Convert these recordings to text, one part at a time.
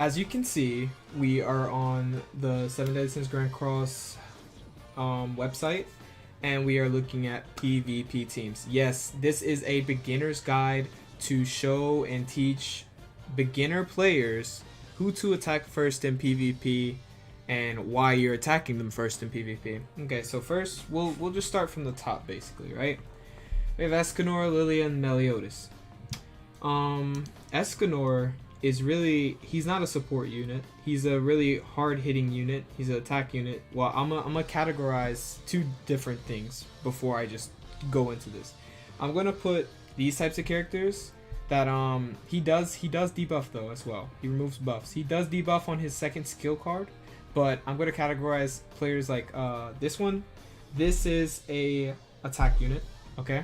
as you can see, we are on the Seven Deadly Sins Grand Cross website, and we are looking at PvP teams. Yes, this is a beginner's guide to show and teach beginner players who to attack first in PvP and why you're attacking them first in PvP. Okay, so first we'll just start from the top basically, right? We have Escanor, Lilia, and Meliodas. Escanor is really, he's not a support unit. He's a really hard hitting unit. He's an attack unit. Well, I'm gonna categorize two different things before I just go into this. I'm gonna put these types of characters that he does debuff though as well. He removes buffs. He does debuff on his second skill card, but I'm gonna categorize players like this one. This is a attack unit, okay?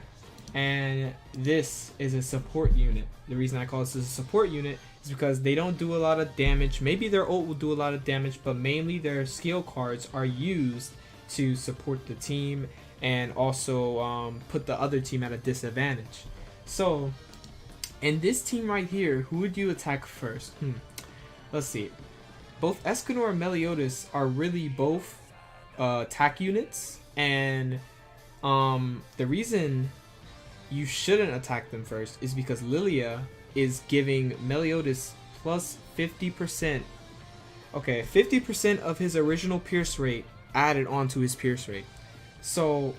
And this is a support unit. The reason I call this a support unit is because they don't do a lot of damage. Maybe their ult will do a lot of damage, but mainly their skill cards are used to support the team and also put the other team at a disadvantage. So in this team right here, who would you attack first? Let's see. Both Escanor and Meliodas are really both attack units, and the reason you shouldn't attack them first is because Lilia is giving Meliodas plus 50%. Okay, 50% of his original pierce rate added onto his pierce rate. So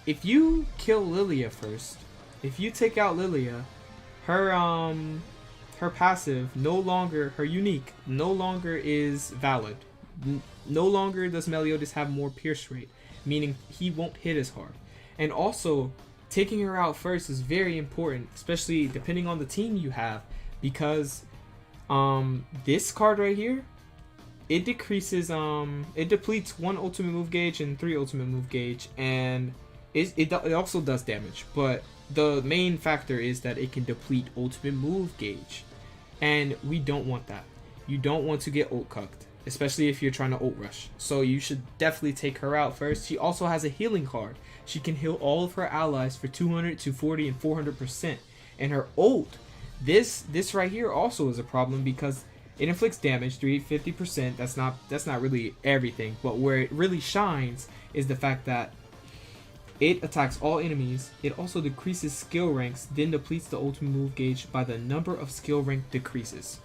if you kill Lilia first, if you take out Lilia, her passive no longer, her unique no longer is valid. No longer does Meliodas have more pierce rate, meaning he won't hit as hard. And also, taking her out first is very important, especially depending on the team you have, because this card right here, it decreases it depletes 1 ultimate move gauge and 3 ultimate move gauge, and it also does damage, but the main factor is that it can deplete ultimate move gauge, and we don't want that. You don't want to get ult cucked, especially if you're trying to ult rush. So you should definitely take her out first. She also has a healing card. She can heal all of her allies for 200, 240, and 400%. And her ult, this right here also is a problem because it inflicts damage, 350%. That's not really everything, but where it really shines is the fact that it attacks all enemies. It also decreases skill ranks, then depletes the ultimate move gauge by the number of skill rank decreases.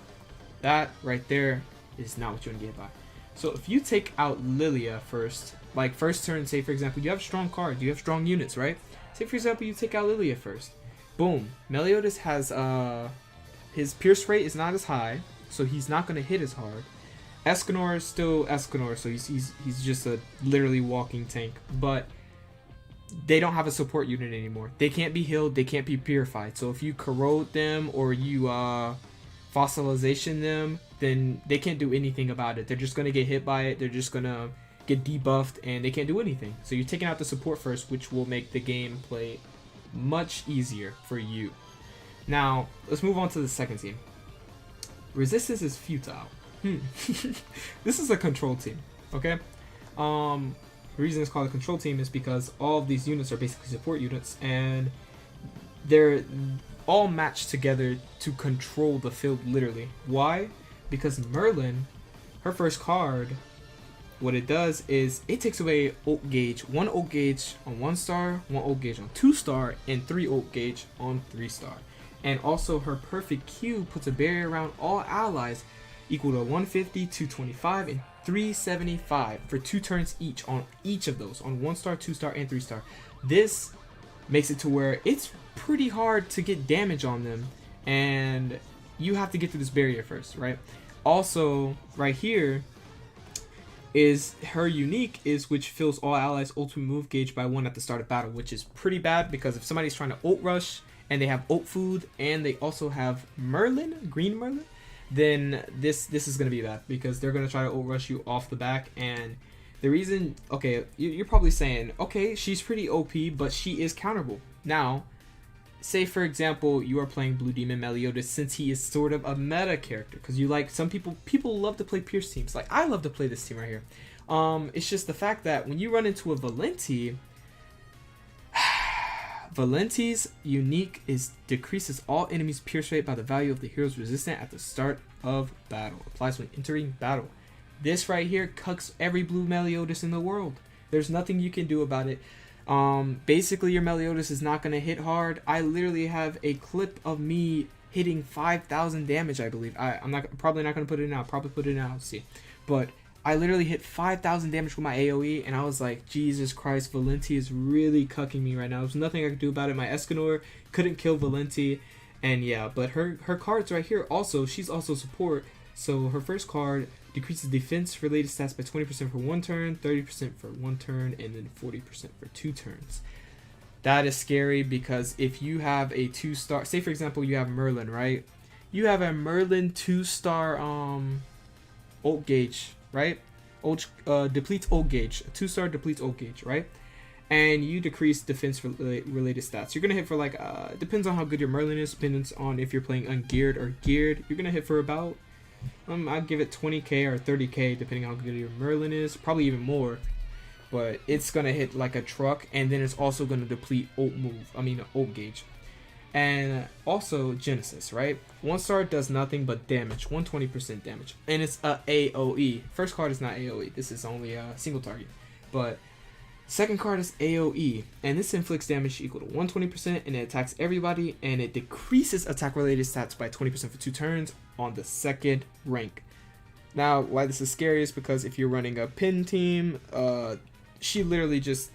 That right there is not what you want to get by. So if you take out Lilia first, like first turn, say for example, you have strong cards, you have strong units, right? Say for example, you take out Lilia first. Boom. Meliodas has his pierce rate is not as high, so he's not going to hit as hard. Escanor is still Escanor, so he's just a literally walking tank, but they don't have a support unit anymore. They can't be healed, they can't be purified. So if you corrode them or you fossilization them, then they can't do anything about it. They're just going to get hit by it. They're just going to get debuffed and they can't do anything. So you're taking out the support first, which will make the gameplay much easier for you. Now, let's move on to the second team. Resistance is futile. This is a control team, okay? The reason it's called a control team is because all of these units are basically support units, and they're all matched together to control the field, literally. Why? Because Merlin, her first card, what it does is it takes away ult gauge, 1 ult gauge on 1 star, 1 ult gauge on 2 star, and 3 ult gauge on 3 star. And also her perfect Q puts a barrier around all allies equal to 150, 225, and 375 for 2 turns each on each of those, on 1 star, 2 star, and 3 star. This makes it to where it's pretty hard to get damage on them, and you have to get through this barrier first, right? Also, right here is her unique, is which fills all allies ultimate move gauge by 1 at the start of battle, which is pretty bad because if somebody's trying to ult rush and they have ult food and they also have Merlin, green Merlin, then this is going to be bad because they're going to try to ult rush you off the back. And the reason, okay, you're probably saying, okay, she's pretty OP, but she is counterable. Now, say for example, you are playing Blue Demon Meliodas, since he is sort of a meta character, because you like, some people love to play Pierce teams. Like, I love to play this team right here. It's just the fact that when you run into a Valenti, Valenti's unique is decreases all enemies' pierce rate by the value of the hero's resistance at the start of battle. Applies when entering battle. This right here cucks every blue Meliodas in the world. There's nothing you can do about it. Basically your Meliodas is not going to hit hard. I literally have a clip of me hitting 5,000 damage, I believe. I'm probably not going to put it in. I'll probably put it in. I'll see. But I literally hit 5,000 damage with my AoE, and I was like, Jesus Christ, Valenti is really cucking me right now. There's nothing I could do about it. My Escanor couldn't kill Valenti, and yeah, but her cards right here also, she's also support. So her first card decreases defense related stats by 20% for 1 turn, 30% for 1 turn, and then 40% for 2 turns. That is scary because if you have a 2-star, say for example you have Merlin, right? You have a Merlin 2-star ult gauge, right? Depletes ult gauge. 2-star depletes ult gauge, right? And you decrease defense related stats. You're gonna hit for like depends on how good your Merlin is, depends on if you're playing ungeared or geared. You're gonna hit for about I'd give it 20k or 30k depending on how good your Merlin is, probably even more. But it's gonna hit like a truck, and then it's also gonna deplete ult gauge. And also Genesis, right? 1-star does nothing but damage, 120% damage, and it's a AoE. First card is not AoE. This is only a single target, but second card is AoE, and this inflicts damage equal to 120%, and it attacks everybody, and it decreases attack related stats by 20% for 2 turns on the 2nd rank. Now, why this is scary is because if you're running a pin team, she literally just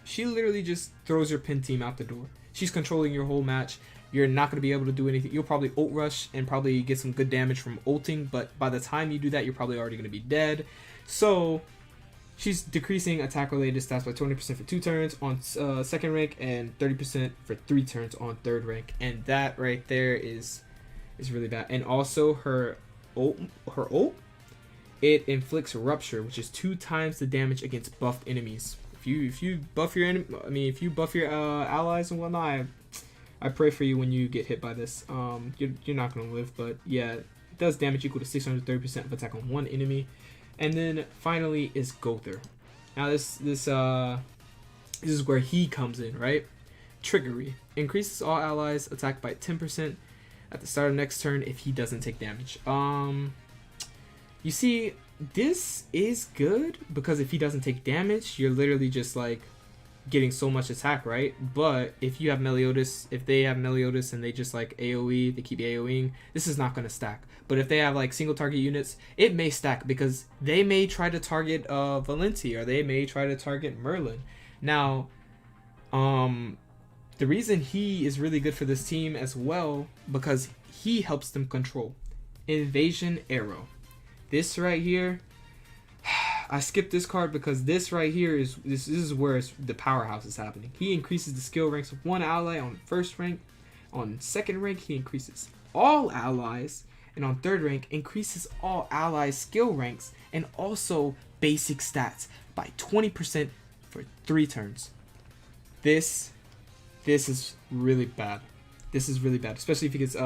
she literally just throws your pin team out the door. She's controlling your whole match. You're not going to be able to do anything. You'll probably ult rush and probably get some good damage from ulting, but by the time you do that, you're probably already going to be dead. So she's decreasing attack related stats by 20% for 2 turns on 2nd rank and 30% for 3 turns on 3rd rank, and that right there is really bad. And also her ult, it inflicts rupture, which is 2 times the damage against buffed enemies. If you buff your if you buff your allies and whatnot, I pray for you when you get hit by this. You're not gonna live, but yeah, it does damage equal to 630% of attack on 1 enemy. And then finally is Gowther. Now this is where he comes in, right? Trickery increases all allies attack by 10% at the start of next turn if he doesn't take damage. You see, this is good because if he doesn't take damage, you're literally just like getting so much attack, right? But if you have Meliodas, if they have Meliodas and they just like AoE, they keep AoEing, this is not going to stack. But if they have like single target units, it may stack because they may try to target Valenti, or they may try to target Merlin. Now, the reason he is really good for this team as well, because he helps them control Invasion Arrow. This right here, I skipped this card because this right here is this is where the powerhouse is happening. He increases the skill ranks of 1 ally on 1st rank. On 2nd rank, he increases all allies, and on 3rd rank, increases all allies' skill ranks and also basic stats by 20% for 3 turns. This is really bad. This is really bad, especially if he gets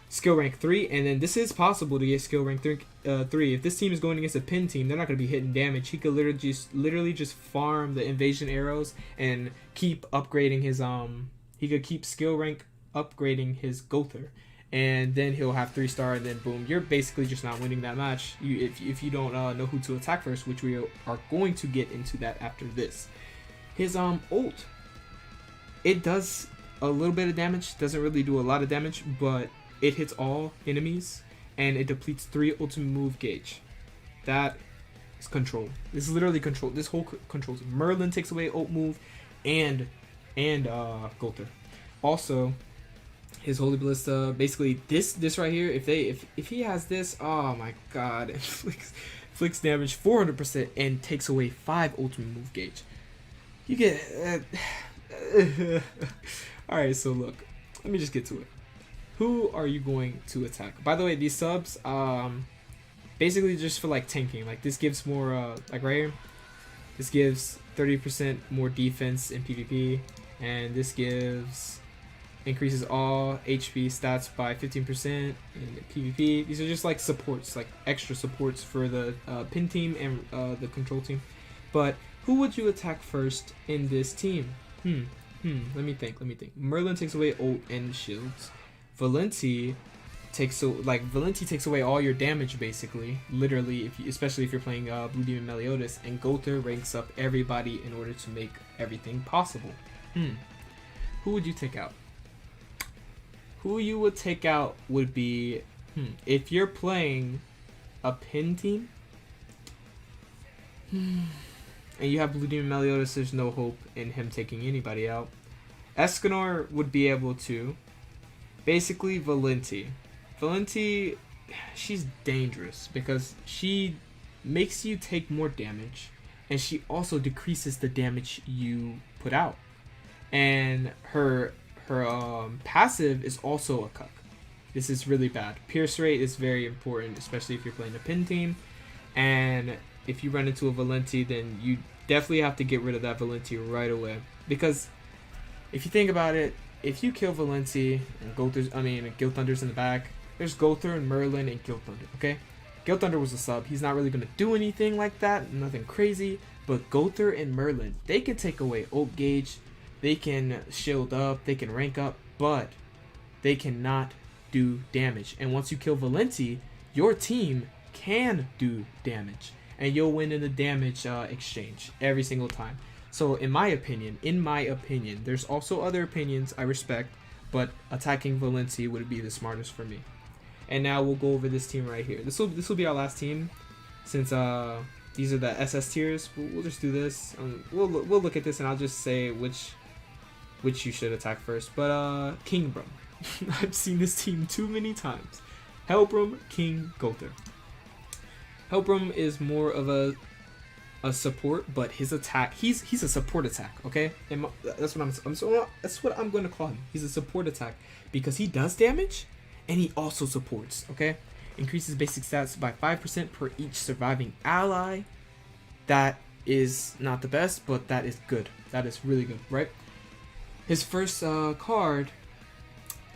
skill rank 3, and then this is possible to get skill rank 3. If this team is going against a pin team, they're not going to be hitting damage. He could literally just farm the invasion arrows and keep upgrading his he could keep skill rank upgrading his Gowther, and then he'll have 3-star, and then boom, you're basically just not winning that match. If you don't know who to attack first, which we are going to get into that after this. His ult, it does a little bit of damage, doesn't really do a lot of damage, but it hits all enemies, and it depletes 3 ultimate move gauge. That is control. This is literally control. This whole controls. Merlin takes away ult move, and Gowther. Also, his Holy Ballista. Basically, this right here. If he has this, oh my god, it inflicts damage 400% and takes away 5 ultimate move gauge. You get. All right, so look, let me just get to it. Who are you going to attack? By the way, these subs, basically just for like tanking. Like this gives more, like right here, this gives 30% more defense in PvP, and this increases all HP stats by 15% in PvP. These are just like supports, like extra supports for the pin team and the control team. But who would you attack first in this team? Let me think. Merlin takes away ult and shields. Valenti Valenti takes away all your damage basically, literally, especially if you're playing Blue Demon Meliodas, and Gowther ranks up everybody in order to make everything possible. Who would you take out? Who you would take out would be if you're playing a pin team and you have Blue Demon Meliodas, there's no hope in him taking anybody out. Escanor would be able to. Basically, Valenti, she's dangerous because she makes you take more damage, and she also decreases the damage you put out. And her passive is also a cuck. This is really bad. Pierce rate is very important, especially if you're playing a pin team. And if you run into a Valenti, then you definitely have to get rid of that Valenti right away. Because if you think about it, if you kill Valenti and Gilthunder's in the back, there's Gowther and Merlin and Gilthunder, okay? Gilthunder was a sub. He's not really going to do anything like that, nothing crazy. But Gowther and Merlin, they can take away ult gauge, they can shield up, they can rank up, but they cannot do damage. And once you kill Valenti, your team can do damage, and you'll win in the damage exchange every single time. So in my opinion, there's also other opinions I respect, but attacking Valenti would be the smartest for me. And now we'll go over this team right here. This will be our last team, since these are the SS tiers. We'll just do this. We'll look at this, and I'll just say which you should attack first. But Kingbrum, I've seen this team too many times. Helbrum, King, Gowther. Helbrum is more of a support, but his attack, he's a support attack, okay? And that's what I'm going to call him. He's a support attack because he does damage and he also supports, okay? Increases basic stats by 5% per each surviving ally. That is not the best, but that is good. That is really good, right? His first card,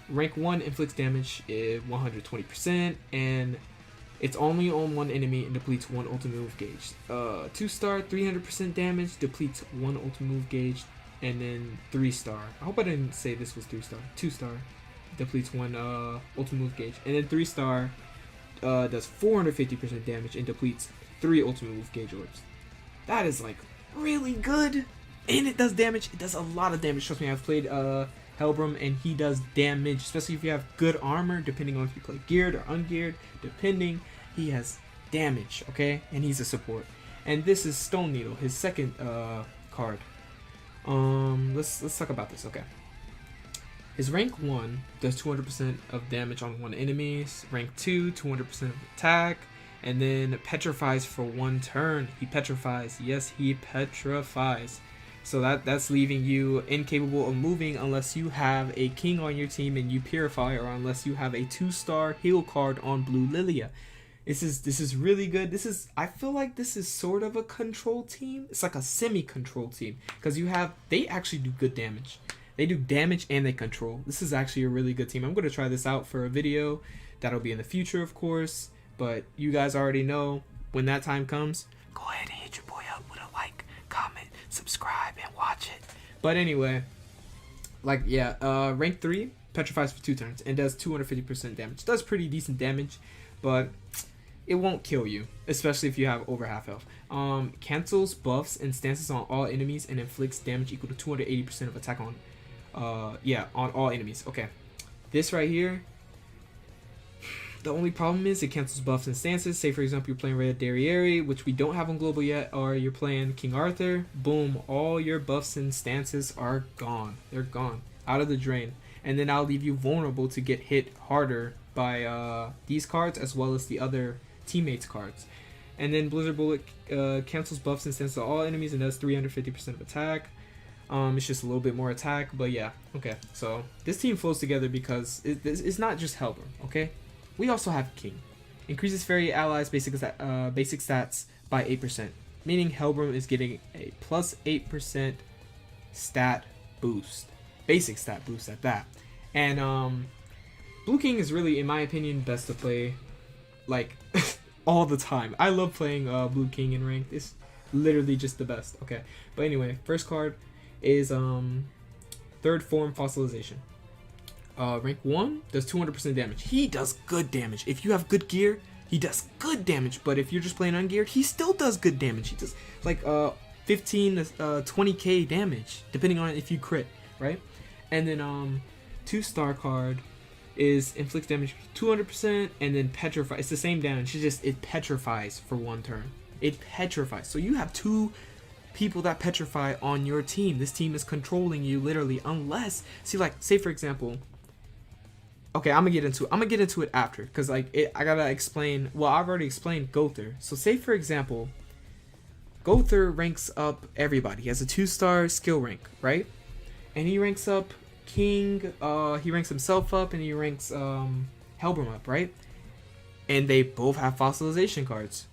rank 1, inflicts damage 120%, and it's only on one enemy and depletes 1 ultimate move gauge. 2-star, 300% damage, depletes 1 ultimate move gauge, and then 3-star. I hope I didn't say this was 3-star. 2-star, depletes 1 ultimate move gauge, and then 3-star does 450% damage and depletes 3 ultimate move gauge orbs. That is like really good, and it does damage. It does a lot of damage. Trust me, I've played Helbrum, and he does damage, especially if you have good armor, depending on if you play geared or ungeared, depending, he has damage, okay? And he's a support. And this is Stone Needle, his second card. Let's talk about this, okay? His rank 1 does 200% of damage on 1 enemy, rank 2, 200% of attack, and then petrifies for 1 turn. He petrifies, yes, he petrifies. So that's leaving you incapable of moving unless you have a king on your team and you purify, or unless you have a 2-star heal card on Blue Lilia. This is really good. I feel like this is sort of a control team. It's like a semi-control team because they actually do good damage. They do damage and they control. This is actually a really good team. I'm going to try this out for a video. That'll be in the future, of course. But you guys already know when that time comes, go ahead and hit your boy up with a like, comment, subscribe, and watch it. But anyway, rank 3, petrifies for 2 turns and does 250% damage. Does pretty decent damage, but it won't kill you, especially if you have over half health. Cancels buffs and stances on all enemies and inflicts damage equal to 280% of attack on all enemies. Okay, this right here, the only problem is it cancels buffs and stances. Say for example you're playing Red Derriere, which we don't have on global yet, or you're playing King Arthur. Boom, all your buffs and stances are gone. They're gone, out of the drain. And then I'll leave you vulnerable to get hit harder by these cards as well as the other teammates cards. And then Blizzard Bullet cancels buffs and stances on all enemies and does 350% of attack. It's just a little bit more attack, but yeah, okay. So this team flows together because it's not just Helbrum, okay? We also have King. Increases fairy allies basic stats by 8%, meaning Helbrum is getting a plus 8% stat boost. Basic stat boost at that. And Blue King is really, in my opinion, best to play like all the time. I love playing Blue King in ranked. It's literally just the best. Okay, but anyway, first card is third form fossilization. Rank 1 does 200% damage. He does good damage. If you have good gear, he does good damage. But if you're just playing ungeared, he still does good damage. He does like 15 to 20k damage, depending on if you crit, right? And then 2-star card is inflicts damage 200%, and then petrify. It's the same damage. It's just it petrifies for 1 turn. It petrifies. So you have 2 people that petrify on your team. This team is controlling you literally, unless, see, like, say for example, okay, I'm gonna get into it after, because like I gotta explain. Well, I've already explained Gowther. So say for example, Gowther ranks up everybody. He has a 2-star skill rank, right? And he ranks up King, he ranks himself up, and he ranks Helbram up, right? And they both have fossilization cards.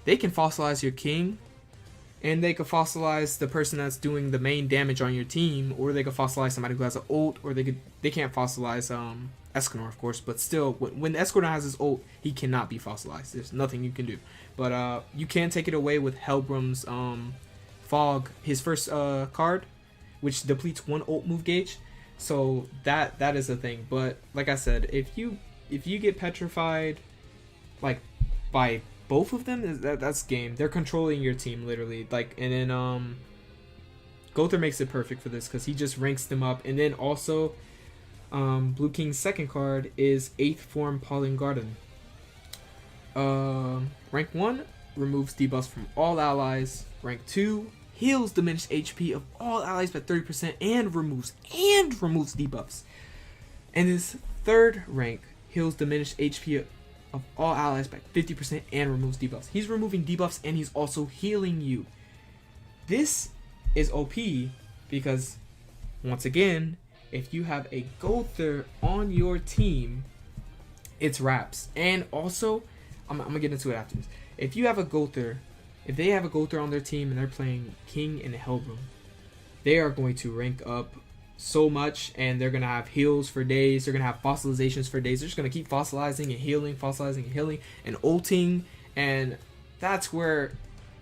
They can fossilize your King, and they could fossilize the person that's doing the main damage on your team, or they could fossilize somebody who has an ult, or they can't fossilize Escanor, of course, but still, when Escanor has his ult, he cannot be fossilized. There's nothing you can do. But you can take it away with Helbram's Fog, his first card, which depletes 1 ult move gauge. So that is a thing. But like I said, if you get petrified, like, by both of them, that's game. They're controlling your team literally. Like, and then Gowther makes it perfect for this because he just ranks them up. And then also Blue King's second card is 8th form Pauline Garden. Rank 1 removes debuffs from all allies. Rank 2 heals diminished HP of all allies by 30% and removes debuffs. And his third rank heals diminished HP of all allies by 50% and removes debuffs. He's removing debuffs and he's also healing you. This is OP because, once again, if you have a Gowther on your team, it's wraps. And also, I'm gonna get into it after this. If you have a Gowther, if they have a Gowther on their team and they're playing King and Helbram, they are going to rank up so much, and they're gonna have heals for days. They're gonna have fossilizations for days. They're just gonna keep fossilizing and healing, and ulting, and that's where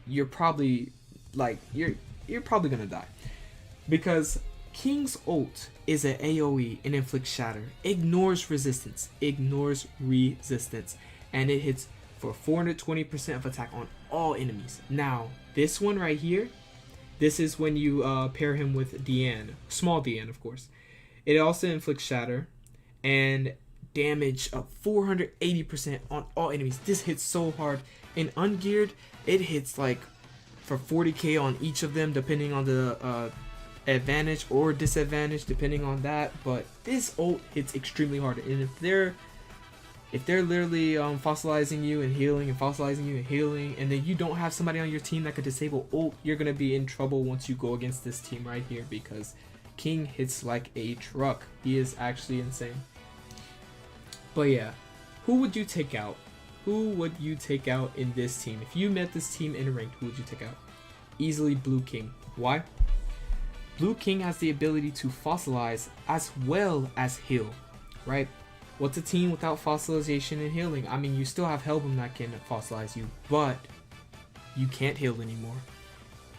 you're probably like you're probably gonna die, because King's ult is an AoE and inflicts shatter, ignores resistance, and it hits for 420% of attack on all enemies. Now, this one right here, this is when you pair him with Diane, small Diane, of course. It also inflicts shatter and damage of 480% on all enemies. This hits so hard. In ungeared, it hits like for 40k on each of them, depending on the advantage or disadvantage, depending on that. But this ult hits extremely hard, and if they're literally fossilizing you and healing and fossilizing you and healing, and then you don't have somebody on your team that could disable ult, you're gonna be in trouble once you go against this team right here, because King hits like a truck. He is actually insane. But yeah, who would you take out? Who would you take out in this team? If you met this team in ranked, who would you take out? Easily Blue King. Why? Blue King has the ability to fossilize as well as heal, right? What's a team without fossilization and healing? I mean, you still have Helbram that can fossilize you, but you can't heal anymore.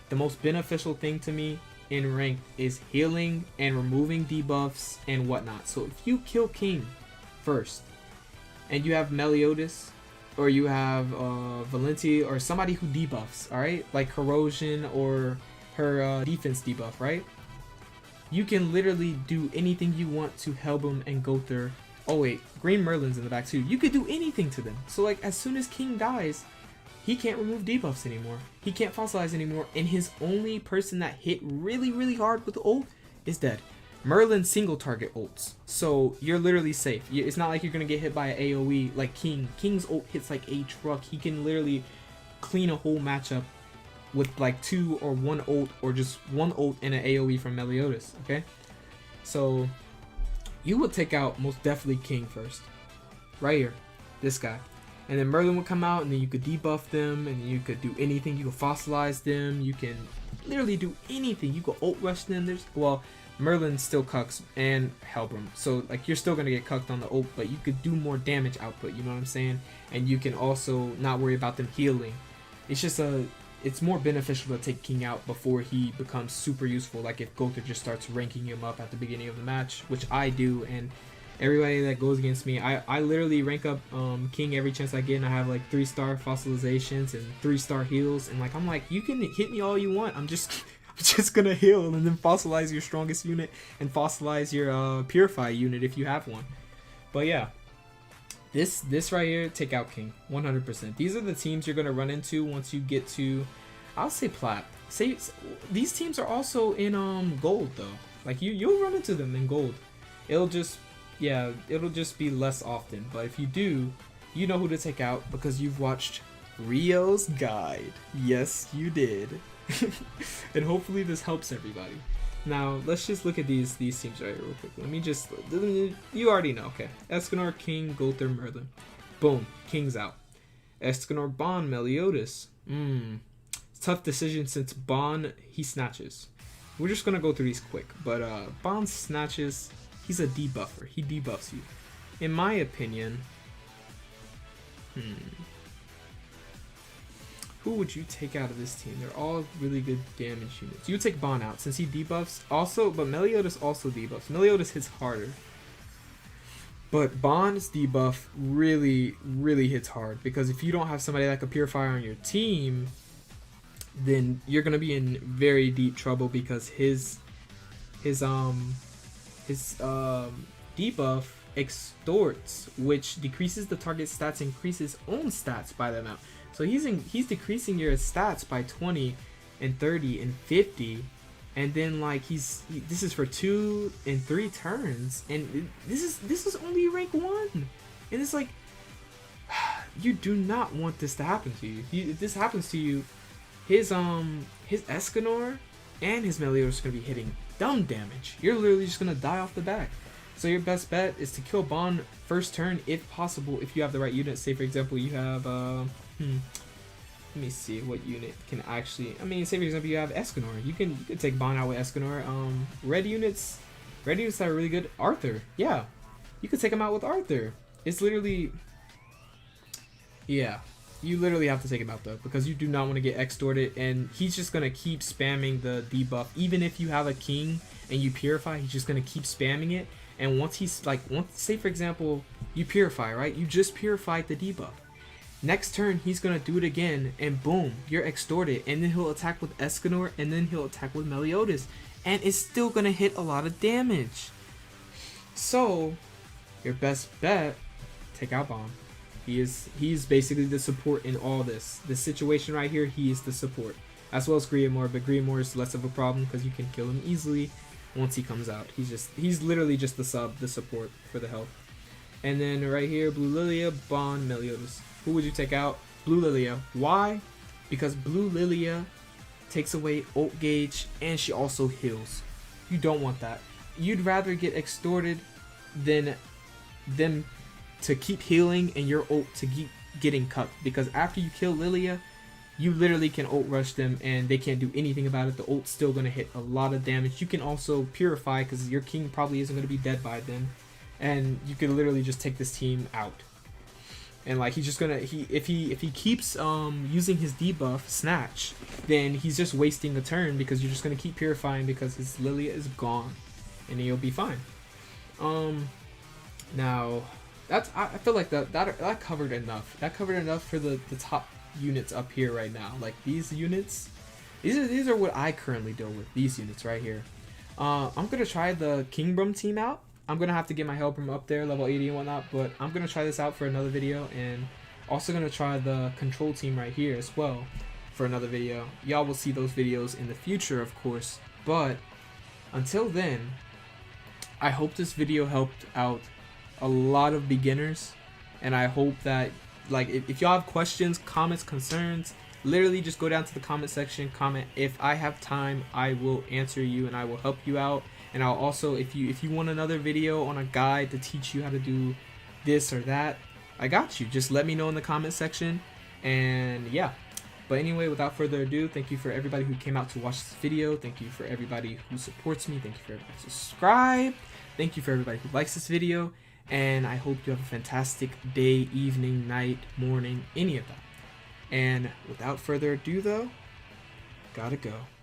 The most beneficial thing to me in ranked is healing and removing debuffs and whatnot. So if you kill King first, and you have Meliodas, or you have Valenti, or somebody who debuffs, alright? Like Corrosion or her defense debuff, right? You can literally do anything you want to Helbram and Gowther. Oh wait, Green Merlin's in the back too. You could do anything to them. So like, as soon as King dies, he can't remove debuffs anymore. He can't fossilize anymore, and his only person that hit really, really hard with the ult is dead. Merlin single target ults, so you're literally safe. It's not like you're gonna get hit by an AoE like King. King's ult hits like a truck. He can literally clean a whole matchup with like 2 or 1 ult, or just 1 ult and an AoE from Meliodas, okay? So you would take out most definitely King first. Right here. This guy. And then Merlin would come out, and then you could debuff them, and you could do anything. You could fossilize them. You can literally do anything. You could ult rush them. Well, Merlin still cucks, and Helbram. So like, you're still going to get cucked on the ult, but you could do more damage output, you know what I'm saying? And you can also not worry about them healing. It's just it's more beneficial to take King out before he becomes super useful. Like if Gowther just starts ranking him up at the beginning of the match, which I do, and everybody that goes against me, I literally rank up King every chance I get, and I have like 3-star fossilizations and 3-star heals, and like I'm like, you can hit me all you want, I'm just I'm just gonna heal and then fossilize your strongest unit and fossilize your purify unit if you have one. But yeah, this right here, take out King 100%. These are the teams you're gonna run into once you get to, I'll say plat. Say these teams are also in gold though. Like you'll run into them in gold. It'll just be less often, but if you do, you know who to take out because you've watched Rio's guide. Yes, you did. And hopefully this helps everybody. Now let's just look at these teams right here real quick. Let me just, you already know. Okay, Escanor, King, Gowther, Merlin. Boom, King's out. Escanor, Bond, Meliodas. Tough decision since Bond, he snatches. We're just gonna go through these quick, but Bond snatches. He's a debuffer. He debuffs you. In my opinion, who would you take out of this team? They're all really good damage units. You would take Bond out since he debuffs also, but Meliodas also debuffs. Meliodas hits harder. But Bond's debuff really, really hits hard because if you don't have somebody that could purify on your team, then you're gonna be in very deep trouble because his debuff extorts, which decreases the target stats, increases own stats by the amount. So he's decreasing your stats by 20 and 30 and 50, and then like this is for 2 and 3 turns, and this is only rank 1, and it's like you do not want this to happen to you. If this happens to you, his Escanor and his Meliodas are gonna be hitting dumb damage. You're literally just gonna die off the back. So your best bet is to kill Bond first turn if possible, if you have the right unit. Say for example you have let me see what unit can actually, I mean, say for example you have Escanor. You can take Bond out with Escanor. Red units that are really good. Arthur, yeah, you could take him out with Arthur. It's literally, yeah, you literally have to take him out though because you do not want to get extorted, and he's just gonna keep spamming the debuff. Even if you have a King and you purify, he's just gonna keep spamming it. And once say for example you purify, right? You just purified the debuff. Next turn he's gonna do it again, and boom, you're extorted. And then he'll attack with Escanor, and then he'll attack with Meliodas, and it's still gonna hit a lot of damage. So your best bet, take out Bond. He's basically the support in all this situation right here. He is the support, as well as Griamore, but Griamore is less of a problem because you can kill him easily once he comes out. He's literally just the support for the health. And then right here, Blue Lilia, Bond, Meliodas. Who would you take out? Blue Lilia. Why? Because Blue Lilia takes away ult gauge, and she also heals. You don't want that. You'd rather get extorted than them to keep healing and your ult to keep getting cut, because after you kill Lilia, you literally can ult rush them and they can't do anything about it. The ult's still going to hit a lot of damage. You can also purify because your King probably isn't going to be dead by then, and you could literally just take this team out. And like he's just gonna, if he keeps using his debuff snatch, then he's just wasting a turn because you're just gonna keep purifying because his Lilia is gone, and then you'll be fine. Now that's, I feel like that covered enough. That covered enough for the top units up here right now. Like these units, these are what I currently deal with. These units right here. I'm gonna try the Kingbrum team out. I'm gonna have to get my Hellbrum up there, level 80 and whatnot, but I'm gonna try this out for another video, and also gonna try the control team right here as well for another video. Y'all will see those videos in the future, of course, but until then, I hope this video helped out a lot of beginners, and I hope that, like, if y'all have questions, comments, concerns, literally just go down to the comment section, comment. If I have time, I will answer you and I will help you out. And I'll also, if you want another video on a guide to teach you how to do this or that, I got you. Just let me know in the comment section. And yeah, but anyway, without further ado, thank you for everybody who came out to watch this video. Thank you for everybody who supports me. Thank you for everybody who subscribed. Thank you for everybody who likes this video. And I hope you have a fantastic day, evening, night, morning, any of that. And without further ado though, Gotta go.